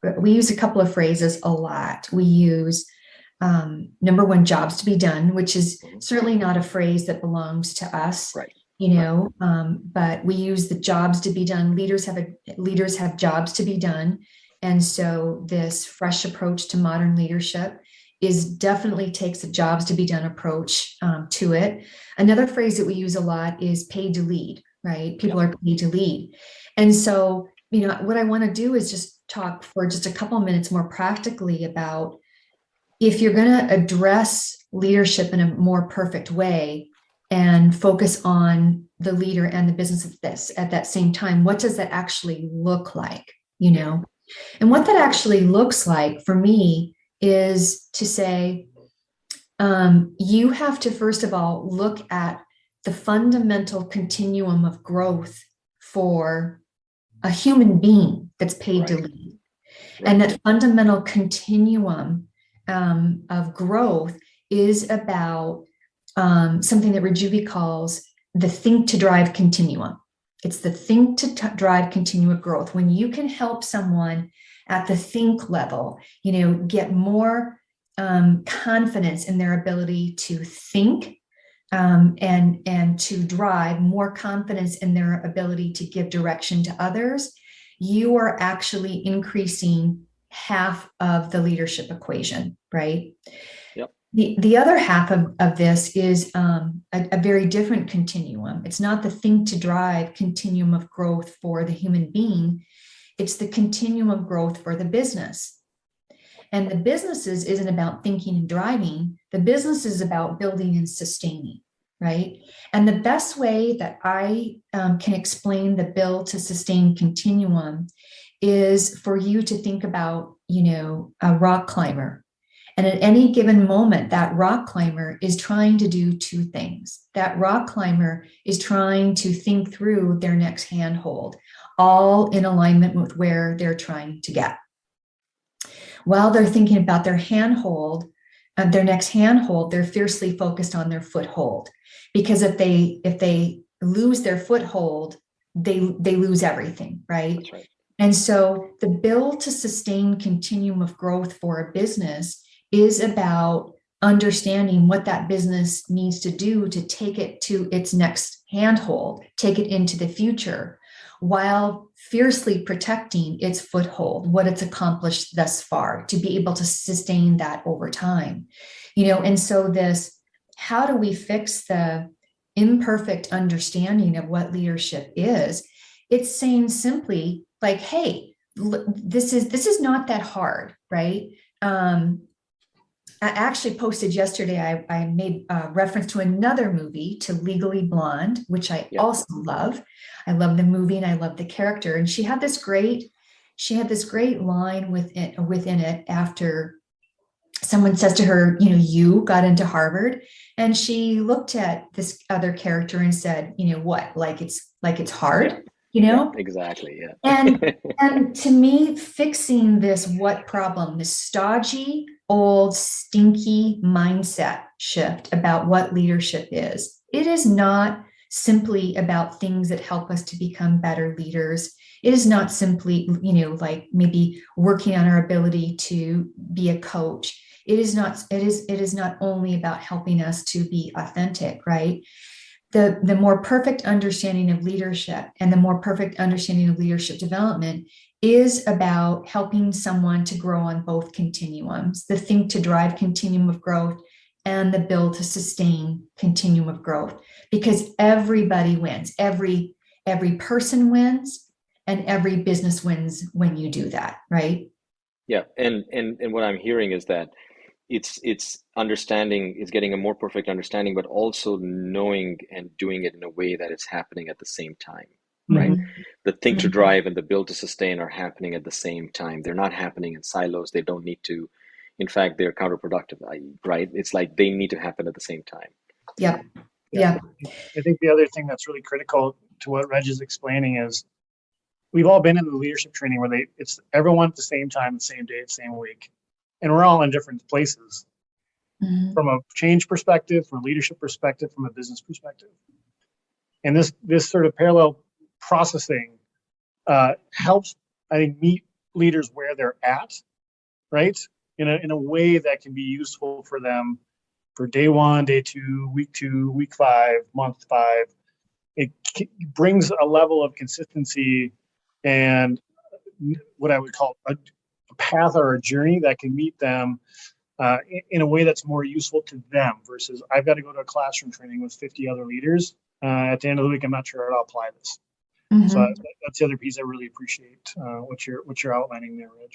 a couple of phrases a lot. We use number one, jobs to be done, which is certainly not a phrase that belongs to us, Right. But we use the jobs to be done. Leaders have jobs to be done. And so this fresh approach to modern leadership definitely takes a jobs to be done approach to it. Another phrase that we use a lot is paid to lead, right? People are paid to lead. And so, what I want to do is just talk for just a couple of minutes more practically about, if you're going to address leadership in a more perfect way and focus on the leader and the business at that same time, what does that actually look like? And what that actually looks like for me is to say, you have to, first of all, look at the fundamental continuum of growth for a human being that's paid to lead. And that fundamental continuum of growth is about something that Rejuvi calls the think to drive continuum. It's the think to drive continuum of growth. When you can help someone at the think level, get more confidence in their ability to think and to drive, more confidence in their ability to give direction to others, you are actually increasing half of the leadership equation, right? Yep. The other half of this is a very different continuum. It's not the think to drive continuum of growth for the human being. It's the continuum of growth for the business. And the businesses isn't about thinking and driving. The business is about building and sustaining, right? And the best way that I can explain the build to sustain continuum is for you to think about, a rock climber. And at any given moment, that rock climber is trying to do two things. That rock climber is trying to think through their next handhold, all in alignment with where they're trying to get. While they're thinking about their handhold, their next handhold, they're fiercely focused on their foothold. Because if they lose their foothold, they lose everything, right? That's right. And so the build to sustain continuum of growth for a business is about understanding what that business needs to do to take it to its next handhold, take it into the future, while fiercely protecting its foothold, what it's accomplished thus far, to be able to sustain that over time. And so this, how do we fix the imperfect understanding of what leadership is? It's saying simply like, hey, this is not that hard, right? I actually posted yesterday, I made reference to another movie, to Legally Blonde, which I also love. I love the movie and I love the character. And she had this great line within it after someone says to her, you got into Harvard. And she looked at this other character and said, what, like it's hard, Yeah, exactly. Yeah. And to me, fixing this what problem, this stodgy, old, stinky mindset shift about what leadership is. It is not simply about things that help us to become better leaders. It is not simply, like maybe working on our ability to be a coach. It is not only about helping us to be authentic, right? The more perfect understanding of leadership and the more perfect understanding of leadership development is about helping someone to grow on both continuums, the think to drive continuum of growth and the build to sustain continuum of growth, because everybody wins. Every person wins and every business wins when you do that, right? Yeah. And what I'm hearing is that it's understanding, it's getting a more perfect understanding, but also knowing and doing it in a way that it's happening at the same time, right? The think to drive and the build to sustain are happening at the same time. They're not happening in silos. They don't need to. In fact, they're counterproductive, right? It's like they need to happen at the same time. Yeah. I think the other thing that's really critical to what Reg is explaining is we've all been in the leadership training where it's everyone at the same time, the same day, the same week. And we're all in different places from a change perspective, from a leadership perspective, from a business perspective. And this sort of parallel processing helps, I think, meet leaders where they're at, right? In a way that can be useful for them for day 1, day 2, week 2, week 5, month 5. It brings a level of consistency and what I would call a path or a journey that can meet them in a way that's more useful to them versus I've got to go to a classroom training with 50 other leaders. At the end of the week, I'm not sure how to apply this. So that's the other piece I really appreciate what you're outlining there, Reg.